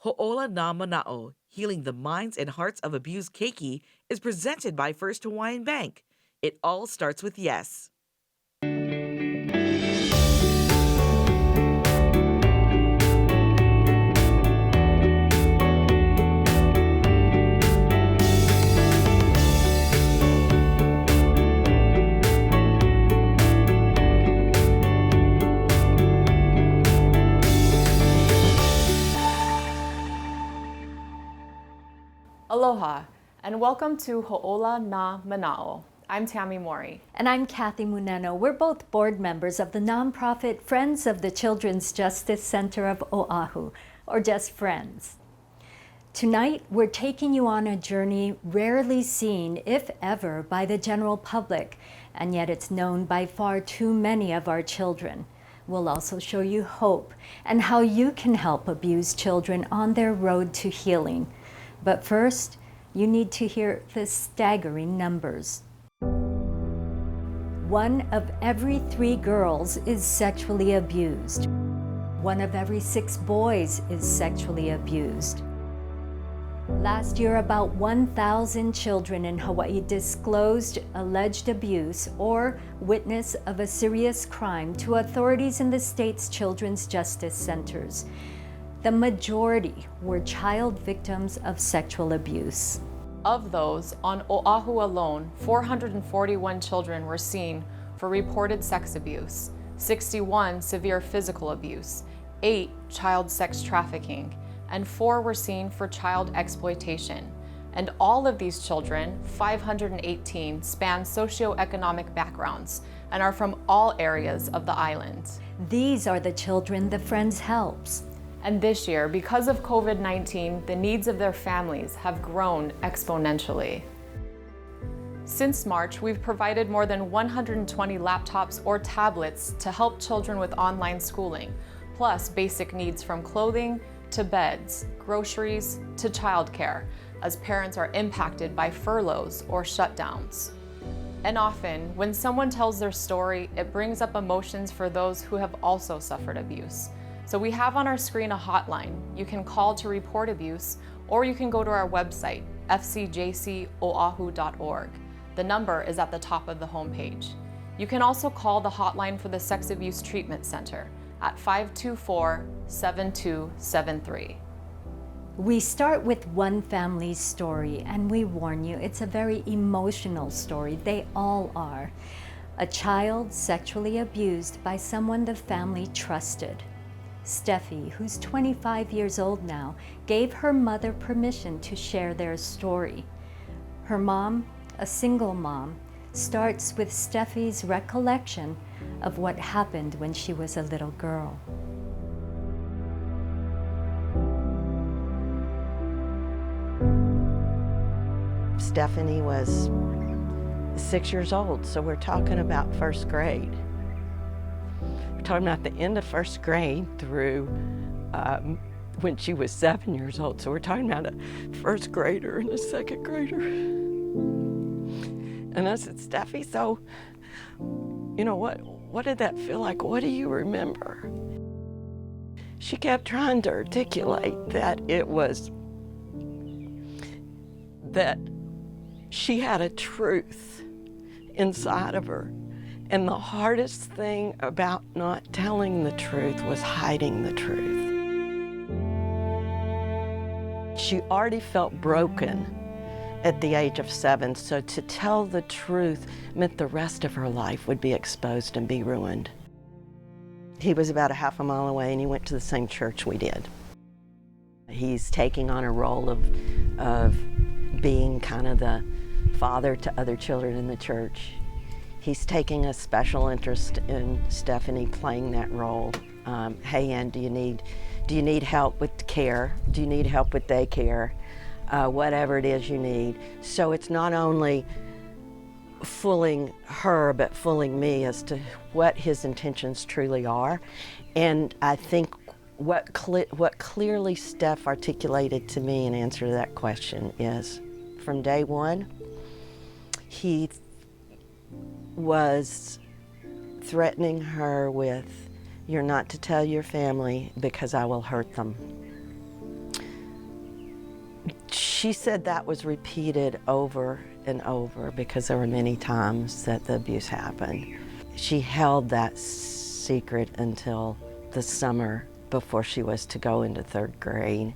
Ho'ola na Mana'o, Healing the Minds and Hearts of Abused Keiki, is presented by First Hawaiian Bank. It all starts with yes. Aloha, and welcome to Ho'ola na Mana'o. I'm Tammy Mori. And I'm Kathy Muneno. We're both board members of the nonprofit Friends of the Children's Justice Center of Oahu, or just Friends. Tonight, we're taking you on a journey rarely seen, if ever, by the general public, and yet it's known by far too many of our children. We'll also show you hope and how you can help abused children on their road to healing. But first, you need to hear the staggering numbers. 1 of every 3 girls is sexually abused. 1 of every 6 boys is sexually abused. Last year, about 1,000 children in Hawaii disclosed alleged abuse or witness of a serious crime to authorities in the state's children's justice centers. The majority were child victims of sexual abuse. Of those, on Oahu alone, 441 children were seen for reported sex abuse, 61 severe physical abuse, 8 child sex trafficking, and 4 were seen for child exploitation. And all of these children, 518, span socioeconomic backgrounds and are from all areas of the island. These are the children the Friends helps. And this year, because of COVID-19, the needs of their families have grown exponentially. Since March, we've provided more than 120 laptops or tablets to help children with online schooling, plus basic needs from clothing to beds, groceries to childcare, as parents are impacted by furloughs or shutdowns. And often, when someone tells their story, it brings up emotions for those who have also suffered abuse. So we have on our screen a hotline. You can call to report abuse, or you can go to our website, fcjcoahu.org. The number is at the top of the homepage. You can also call the hotline for the Sex Abuse Treatment Center at 524-7273. We start with one family's story, and we warn you, it's a very emotional story. They all are. A child sexually abused by someone the family trusted. Steffi, who's 25 years old now, gave her mother permission to share their story. Her mom, a single mom, starts with Steffi's recollection of what happened when she was a little girl. Stephanie was 6 years old, so we're talking about first grade. We're talking about the end of first grade through when she was 7 years old. So we're talking about a first grader and a second grader. And I said, Steffi, so, you know, what did that feel like? What do you remember? She kept trying to articulate that that she had a truth inside of her. And the hardest thing about not telling the truth was hiding the truth. She already felt broken at the age of 7, so to tell the truth meant the rest of her life would be exposed and be ruined. He was about a half a mile away, and he went to the same church we did. He's taking on a role of being kind of the father to other children in the church. He's taking a special interest in Stephanie playing that role. Hey, Ann, do you need help with care? Do you need help with daycare? Whatever it is you need. So it's not only fooling her, but fooling me as to what his intentions truly are. And I think what clearly Steph articulated to me in answer to that question is, from day one, he was threatening her with, "You're not to tell your family because I will hurt them." She said that was repeated over and over because there were many times that the abuse happened. She held that secret until the summer before she was to go into 3rd grade.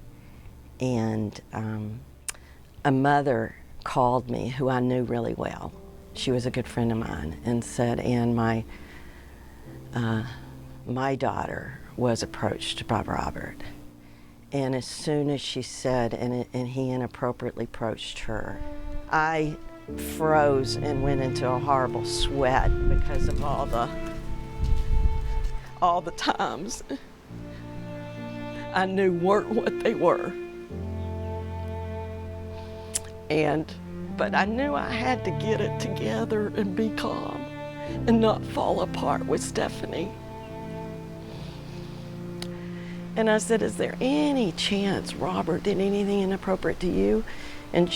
And a mother called me who I knew really well. She was a good friend of mine, and said, "Ann, my daughter was approached by Robert." And as soon as she said, and he inappropriately approached her, I froze and went into a horrible sweat because of all the times I knew weren't what they were. But I knew I had to get it together and be calm and not fall apart with Stephanie. And I said, "Is there any chance Robert did anything inappropriate to you?" And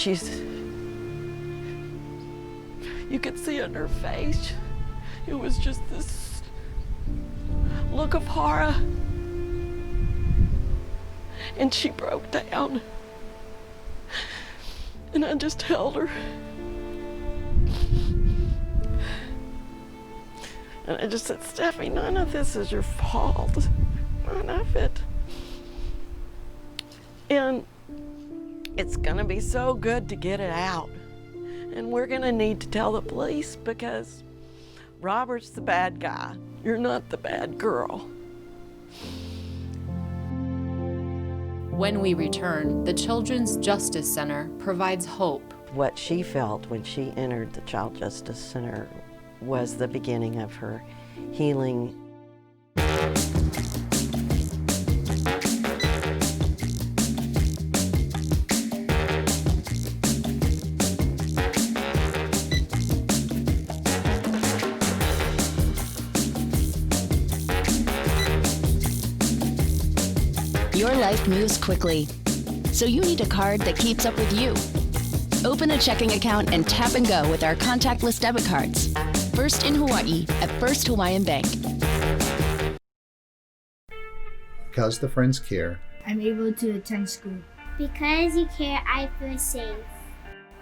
you could see on her face, it was just this look of horror. And she broke down. And I just held her. And I just said, "Stephanie, none of this is your fault. None of it. And it's gonna be so good to get it out. And we're gonna need to tell the police because Robert's the bad guy. You're not the bad girl." When we return, the Children's Justice Center provides hope. What she felt when she entered the Child Justice Center was the beginning of her healing. Your life moves quickly, so you need a card that keeps up with you. Open a checking account and tap and go with our contactless debit cards. First in Hawaii at First Hawaiian Bank. Because the friends care. I'm able to attend school. Because you care, I feel safe.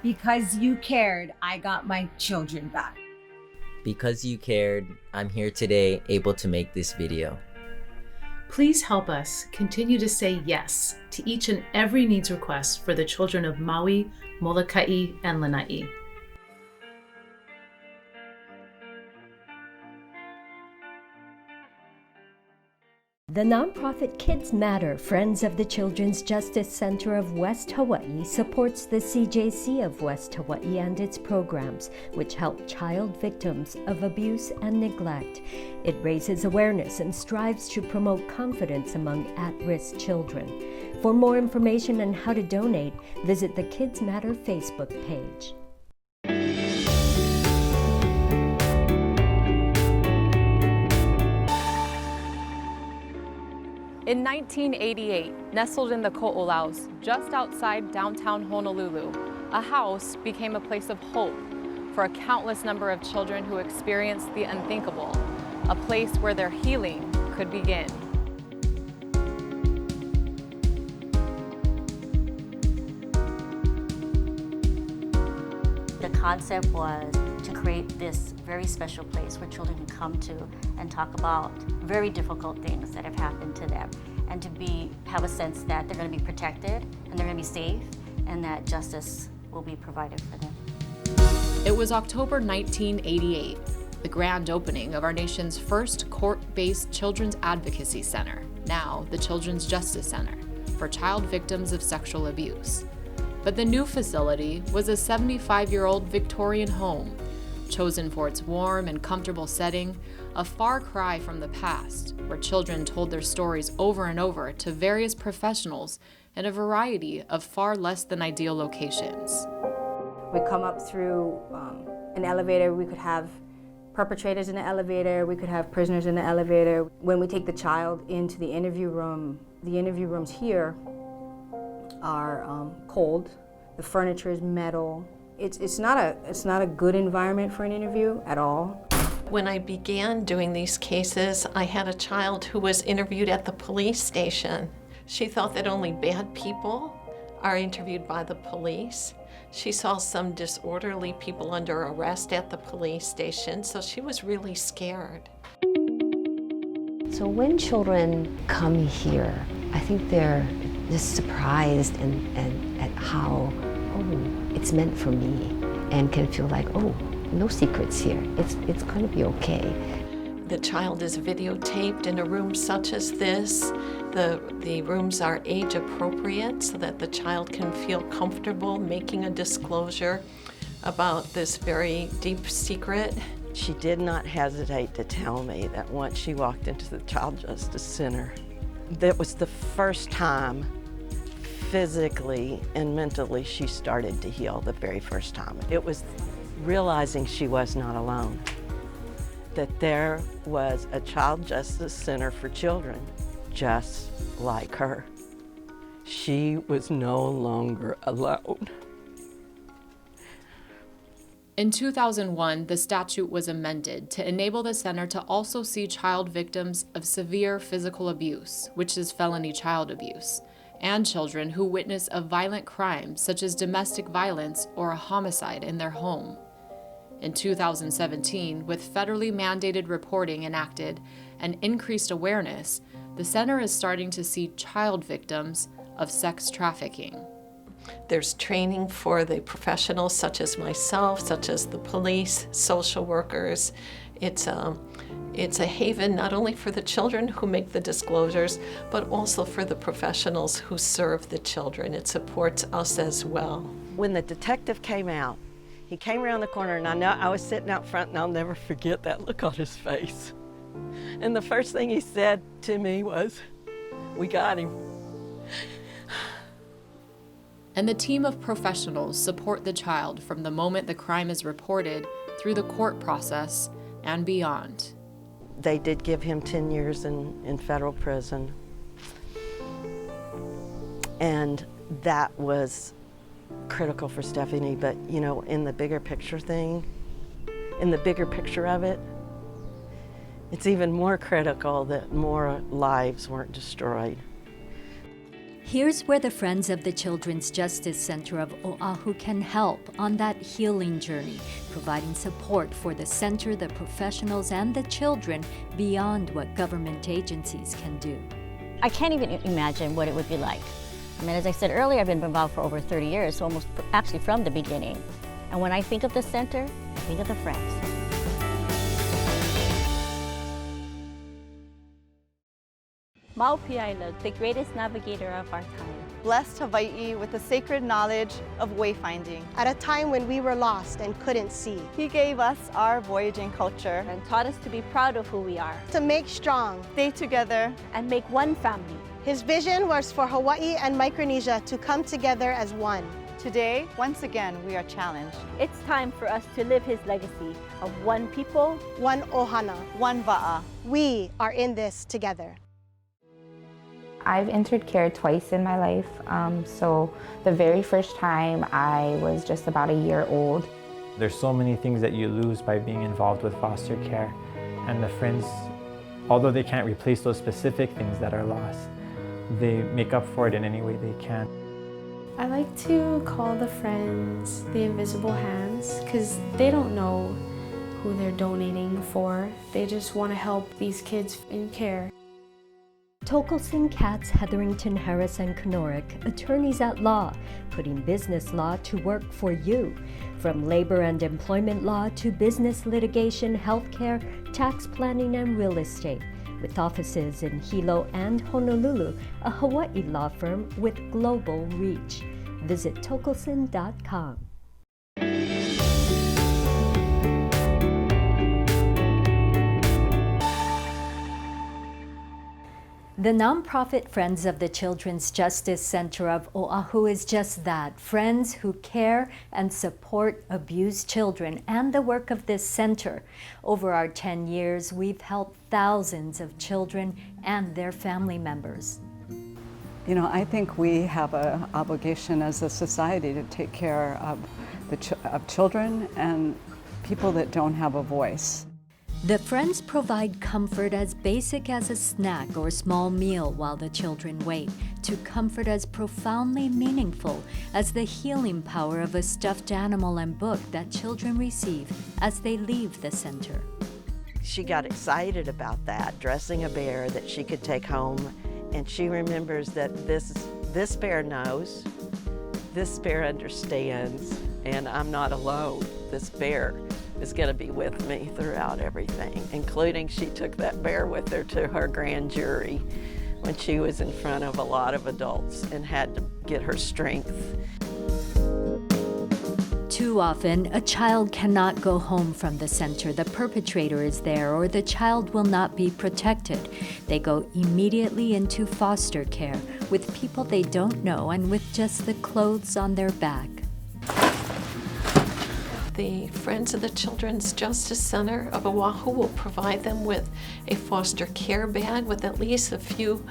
Because you cared, I got my children back. Because you cared, I'm here today able to make this video. Please help us continue to say yes to each and every needs request for the children of Maui, Molokai, and Lanai. The nonprofit Kids Matter Friends of the Children's Justice Center of West Hawaii supports the CJC of West Hawaii and its programs, which help child victims of abuse and neglect. It raises awareness and strives to promote confidence among at-risk children. For more information on how to donate, visit the Kids Matter Facebook page. In 1988, nestled in the Ko'olaus, just outside downtown Honolulu, a house became a place of hope for a countless number of children who experienced the unthinkable, a place where their healing could begin. The concept was to create this very special place where children can come to and talk about very difficult things that have happened to them, and to have a sense that they're going to be protected and they're going to be safe, and that justice will be provided for them. It was October 1988, the grand opening of our nation's first court-based children's advocacy center, now the Children's Justice Center, for child victims of sexual abuse. But the new facility was a 75-year-old Victorian home, chosen for its warm and comfortable setting, a far cry from the past, where children told their stories over and over to various professionals in a variety of far less than ideal locations. We come up through an elevator. We could have perpetrators in the elevator. We could have prisoners in the elevator. When we take the child into the interview rooms here are cold. The furniture is metal. It's not a good environment for an interview at all. When I began doing these cases, I had a child who was interviewed at the police station. She thought that only bad people are interviewed by the police. She saw some disorderly people under arrest at the police station, so she was really scared. So when children come here, I think they're just surprised and at how, oh, it's meant for me, and can feel like, oh, no secrets here. It's going to be okay. The child is videotaped in a room such as this. The rooms are age appropriate so that the child can feel comfortable making a disclosure about this very deep secret. She did not hesitate to tell me that once she walked into the Child Justice Center, that was the first time physically and mentally she started to heal, the very first time. It was realizing she was not alone, that there was a Child Justice Center for children just like her. She was no longer alone. In 2001, the statute was amended to enable the center to also see child victims of severe physical abuse, which is felony child abuse, and children who witness a violent crime such as domestic violence or a homicide in their home. In 2017, with federally mandated reporting enacted and increased awareness, the center is starting to see child victims of sex trafficking. There's training for the professionals such as myself, such as the police, social workers. It's a haven not only for the children who make the disclosures, but also for the professionals who serve the children. It supports us as well. When the detective came out, he came around the corner, and I know I was sitting out front, and I'll never forget that look on his face. And the first thing he said to me was, "We got him." And the team of professionals support the child from the moment the crime is reported through the court process and beyond. They did give him 10 years in federal prison. And that was critical for Stephanie, but you know, in the bigger picture thing, in the bigger picture of it, it's even more critical that more lives weren't destroyed. Here's where the Friends of the Children's Justice Center of Oahu can help on that healing journey, providing support for the center, the professionals, and the children beyond what government agencies can do. I can't even imagine what it would be like. I mean, as I said earlier, I've been involved for over 30 years, so almost actually from the beginning. And when I think of the center, I think of the Friends. Maupiaila, the greatest navigator of our time, blessed Hawaii with the sacred knowledge of wayfinding. At a time when we were lost and couldn't see, he gave us our voyaging culture and taught us to be proud of who we are, to make strong, stay together, and make one family. His vision was for Hawaii and Micronesia to come together as one. Today, once again, we are challenged. It's time for us to live his legacy of one people, one ohana, one va'a. We are in this together. I've entered care twice in my life. So the very first time I was just about a year old. There's so many things that you lose by being involved with foster care. And the Friends, although they can't replace those specific things that are lost, they make up for it in any way they can. I like to call the Friends the invisible hands because they don't know who they're donating for. They just want to help these kids in care. Tokelson, Katz, Hetherington, Harris, and Knorik, attorneys at law, putting business law to work for you. From labor and employment law to business litigation, healthcare, tax planning, and real estate. With offices in Hilo and Honolulu, a Hawaii law firm with global reach. Visit tokelson.com. The nonprofit Friends of the Children's Justice Center of Oahu is just that, friends who care and support abused children and the work of this center. Over our 10 years, we've helped thousands of children and their family members. You know, I think we have an obligation as a society to take care of children and people that don't have a voice. The Friends provide comfort as basic as a snack or small meal while the children wait, to comfort as profoundly meaningful as the healing power of a stuffed animal and book that children receive as they leave the center. She got excited about that, dressing a bear that she could take home, and she remembers that this bear knows, this bear understands, and I'm not alone. This bear is going to be with me throughout everything, including she took that bear with her to her grand jury when she was in front of a lot of adults and had to get her strength. Too often, a child cannot go home from the center. The perpetrator is there, or the child will not be protected. They go immediately into foster care with people they don't know and with just the clothes on their back. The Friends of the Children's Justice Center of Oahu will provide them with a foster care bag with at least a few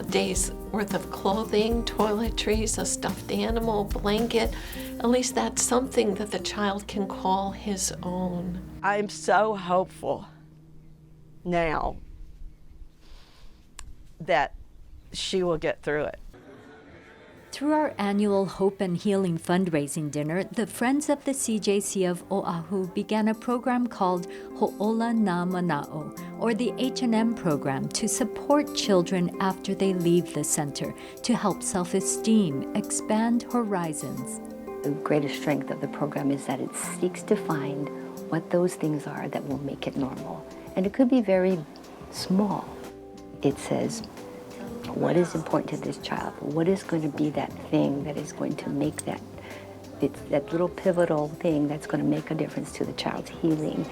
days worth of clothing, toiletries, a stuffed animal, blanket. At least that's something that the child can call his own. I'm so hopeful now that she will get through it. Through our annual Hope and Healing fundraising dinner, the Friends of the CJC of Oahu began a program called Ho'ola na Mana'o, or the H&M program, to support children after they leave the center, to help self-esteem, expand horizons. The greatest strength of the program is that it seeks to find what those things are that will make it normal. And it could be very small. It says, what is important to this child? What is going to be that thing that is going to make that, it's that little pivotal thing that's going to make a difference to the child's healing?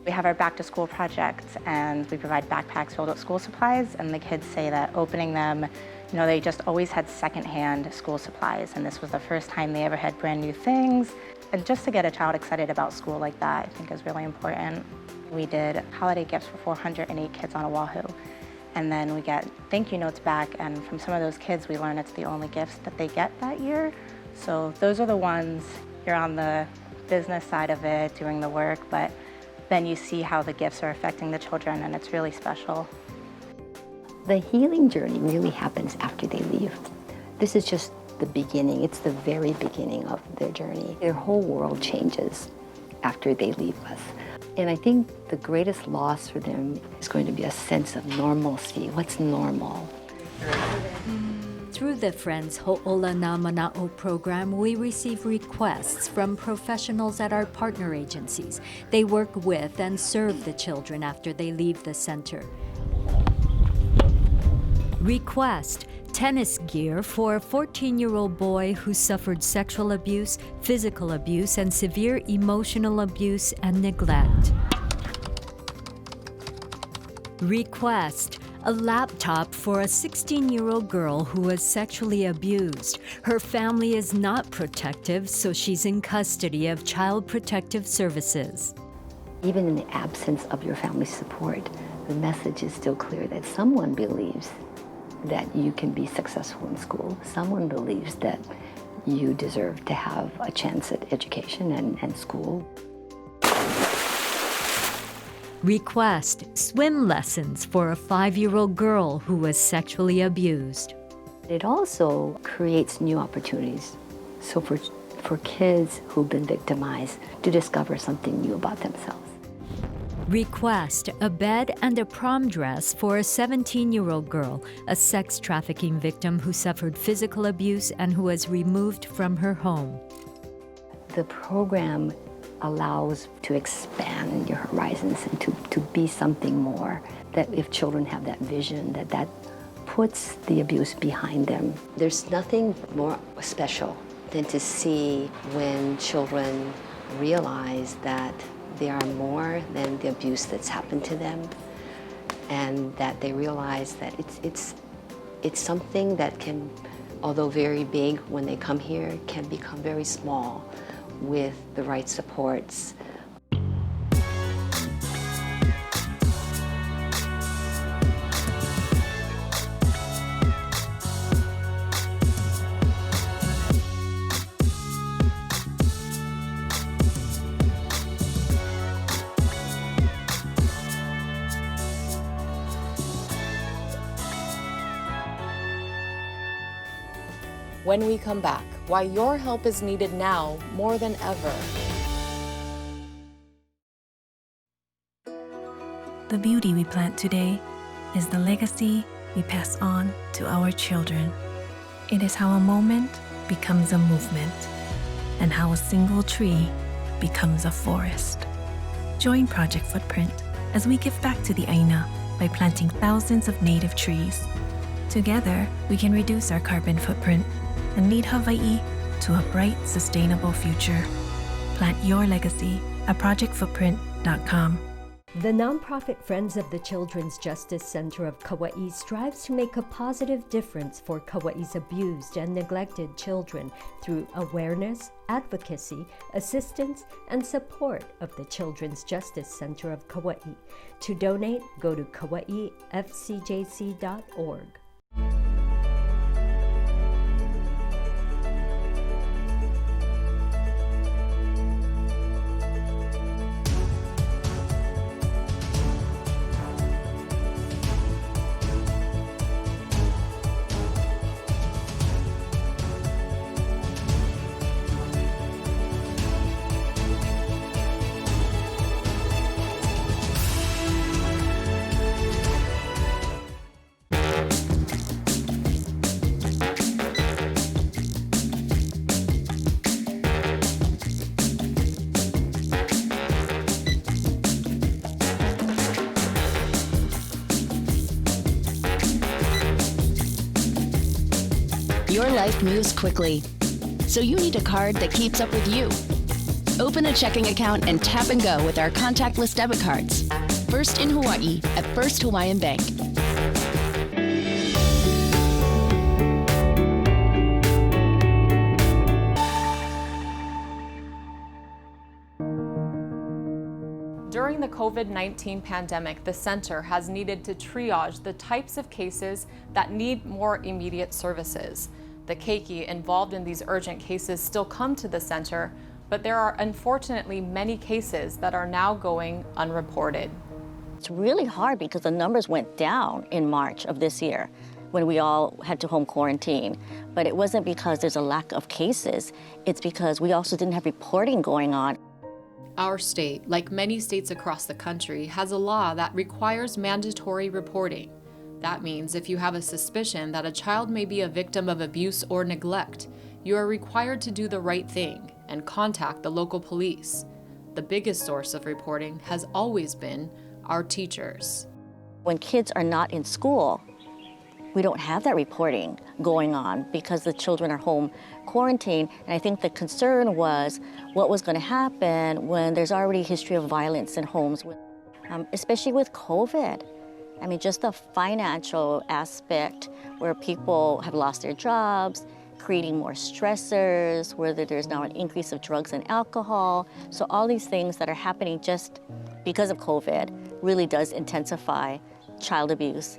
We have our back to school project, and we provide backpacks filled with school supplies, and the kids say that opening them, you know, they just always had secondhand school supplies, and this was the first time they ever had brand new things. And just to get a child excited about school like that, I think is really important. We did holiday gifts for 408 kids on Oahu. And then we get thank you notes back, and from some of those kids we learn it's the only gifts that they get that year. So those are the ones, you're on the business side of it, doing the work, but then you see how the gifts are affecting the children, and it's really special. The healing journey really happens after they leave. This is just the beginning. It's the very beginning of their journey. Their whole world changes after they leave us. And I think the greatest loss for them is going to be a sense of normalcy. What's normal? Through the Friends Ho'ola na Mana'o program, we receive requests from professionals at our partner agencies. They work with and serve the children after they leave the center. Request: tennis gear for a 14-year-old boy who suffered sexual abuse, physical abuse, and severe emotional abuse and neglect. Request: a laptop for a 16-year-old girl who was sexually abused. Her family is not protective, so she's in custody of Child Protective Services. Even in the absence of your family support, the message is still clear that someone believes that you can be successful in school. Someone believes that you deserve to have a chance at education and school. Request: swim lessons for a 5-year-old girl who was sexually abused. It also creates new opportunities. So for kids who've been victimized to discover something new about themselves. Request: a bed and a prom dress for a 17-year-old girl, a sex trafficking victim who suffered physical abuse and who was removed from her home. The program allows to expand your horizons and to be something more. That if children have that vision, that puts the abuse behind them. There's nothing more special than to see when children realize that they are more than the abuse that's happened to them, and that they realize that it's something that can, although very big when they come here, can become very small with the right supports. when we come back why your help is needed now more than ever. The beauty we plant today is the legacy we pass on to our children. It is how a moment becomes a movement, and how a single tree becomes a forest. Join Project Footprint as we give back to the Aina by planting thousands of native trees. Together, we can reduce our carbon footprint and lead Hawaii to a bright, sustainable future. Plant your legacy at projectfootprint.com. The nonprofit Friends of the Children's Justice Center of Kauai strives to make a positive difference for Kauai's abused and neglected children through awareness, advocacy, assistance, and support of the Children's Justice Center of Kauai. To donate, go to kauaifcjc.org. Your life moves quickly, so you need a card that keeps up with you. Open a checking account and tap and go with our contactless debit cards. First in Hawaii at First Hawaiian Bank. During the COVID-19 pandemic, the center has needed to triage the types of cases that need more immediate services. The keiki involved in these urgent cases still come to the center, but there are unfortunately many cases that are now going unreported. It's really hard because the numbers went down in March of this year when we all had to home quarantine. But it wasn't because there's a lack of cases, it's because we also didn't have reporting going on. Our state, like many states across the country, has a law that requires mandatory reporting. That means if you have a suspicion that a child may be a victim of abuse or neglect, you are required to do the right thing and contact the local police. The biggest source of reporting has always been our teachers. When kids are not in school, we don't have that reporting going on because the children are home quarantined. And I think the concern was what was going to happen when there's already a history of violence in homes, especially with COVID. I mean, just the financial aspect where people have lost their jobs, creating more stressors, where there's now an increase of drugs and alcohol. So all these things that are happening just because of COVID really does intensify child abuse.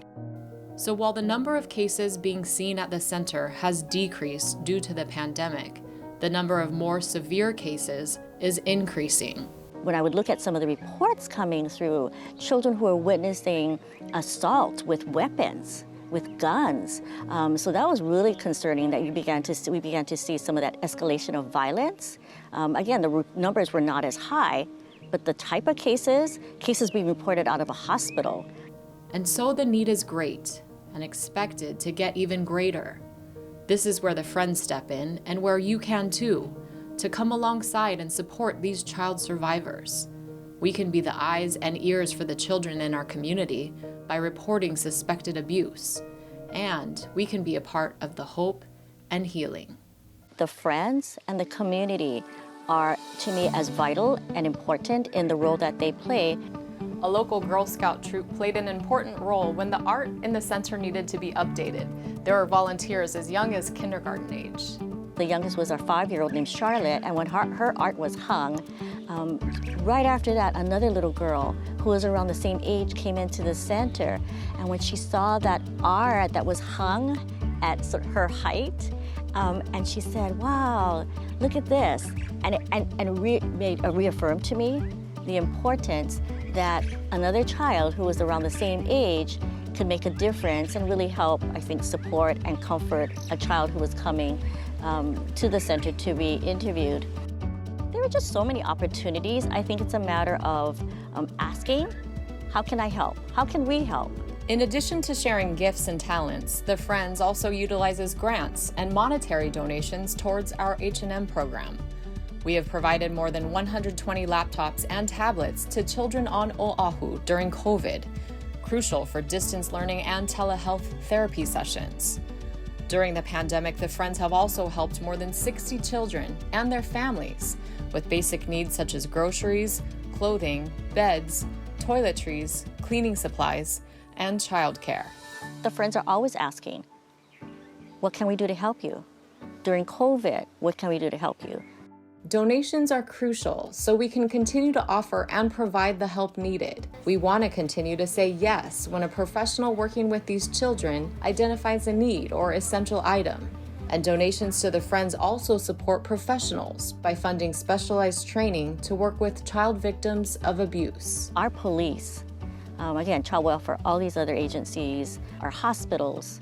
So while the number of cases being seen at the center has decreased due to the pandemic, the number of more severe cases is increasing. When I would look at some of the reports coming through, children who are witnessing assault with weapons, with guns. So that was really concerning that we began to see some of that escalation of violence. Again, the numbers were not as high, but the type of cases being reported out of a hospital. And so the need is great and expected to get even greater. This is where the friends step in and where you can too, to come alongside and support these child survivors. We can be the eyes and ears for the children in our community by reporting suspected abuse, and we can be a part of the hope and healing. The friends and the community are, to me, as vital and important in the role that they play. A local Girl Scout troop played an important role when the art in the center needed to be updated. There were volunteers as young as kindergarten age. The youngest was our 5-year-old named Charlotte, and when her art was hung, right after that, another little girl who was around the same age came into the center, and when she saw that art that was hung at her height, and she said, "Wow, look at this," and it reaffirmed to me the importance that another child who was around the same age could make a difference and really help, I think, support and comfort a child who was coming to the center to be interviewed. There are just so many opportunities. I think it's a matter of asking, how can I help? How can we help? In addition to sharing gifts and talents, the Friends also utilizes grants and monetary donations towards our H&M program. We have provided more than 120 laptops and tablets to children on Oahu during COVID, crucial for distance learning and telehealth therapy sessions. During the pandemic, the Friends have also helped more than 60 children and their families with basic needs such as groceries, clothing, beds, toiletries, cleaning supplies, and childcare. The Friends are always asking, what can we do to help you? During COVID, what can we do to help you? Donations are crucial so we can continue to offer and provide the help needed. We want to continue to say yes when a professional working with these children identifies a need or essential item. And donations to the Friends also support professionals by funding specialized training to work with child victims of abuse. Our police, again, child welfare, all these other agencies, our hospitals,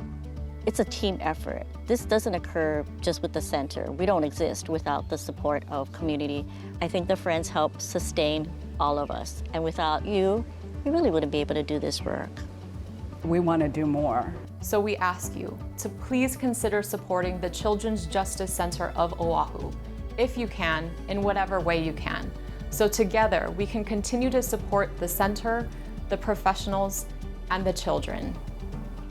it's a team effort. This doesn't occur just with the center. We don't exist without the support of community. I think the Friends help sustain all of us. And without you, we really wouldn't be able to do this work. We want to do more. So we ask you to please consider supporting the Children's Justice Center of Oahu, if you can, in whatever way you can. So together, we can continue to support the center, the professionals, and the children.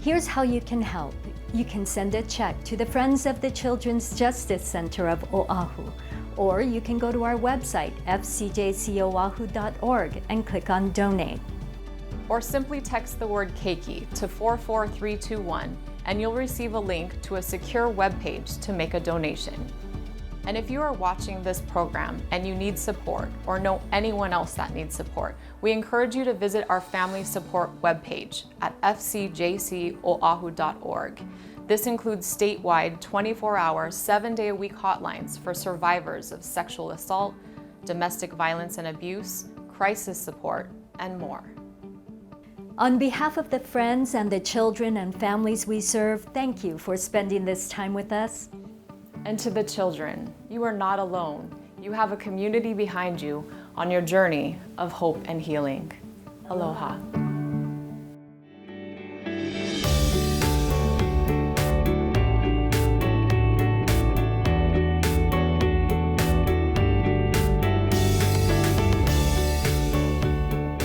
Here's how you can help. You can send a check to the Friends of the Children's Justice Center of Oahu, or you can go to our website, fcjcoahu.org, and click on Donate. Or simply text the word keiki to 44321, and you'll receive a link to a secure webpage to make a donation. And if you are watching this program and you need support or know anyone else that needs support, we encourage you to visit our family support webpage at fcjcoahu.org. This includes statewide 24-hour, 7-day-a-week hotlines for survivors of sexual assault, domestic violence and abuse, crisis support, and more. On behalf of the Friends and the children and families we serve, thank you for spending this time with us. And to the children, you are not alone. You have a community behind you on your journey of hope and healing. Aloha.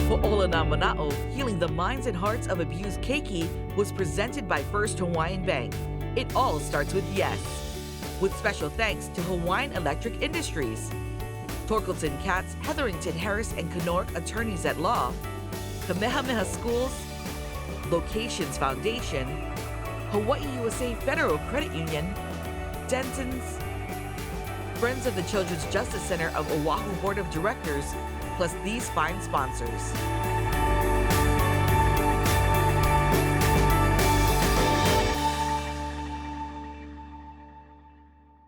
Ho'olana Mana'o, Healing the Minds and Hearts of Abused Keiki, was presented by First Hawaiian Bank. It all starts with yes. With special thanks to Hawaiian Electric Industries, Torkelton Katz, Hetherington Harris and Knork Attorneys at Law, Kamehameha Schools, Locations Foundation, Hawaii USA Federal Credit Union, Denton's, Friends of the Children's Justice Center of Oahu Board of Directors, plus these fine sponsors.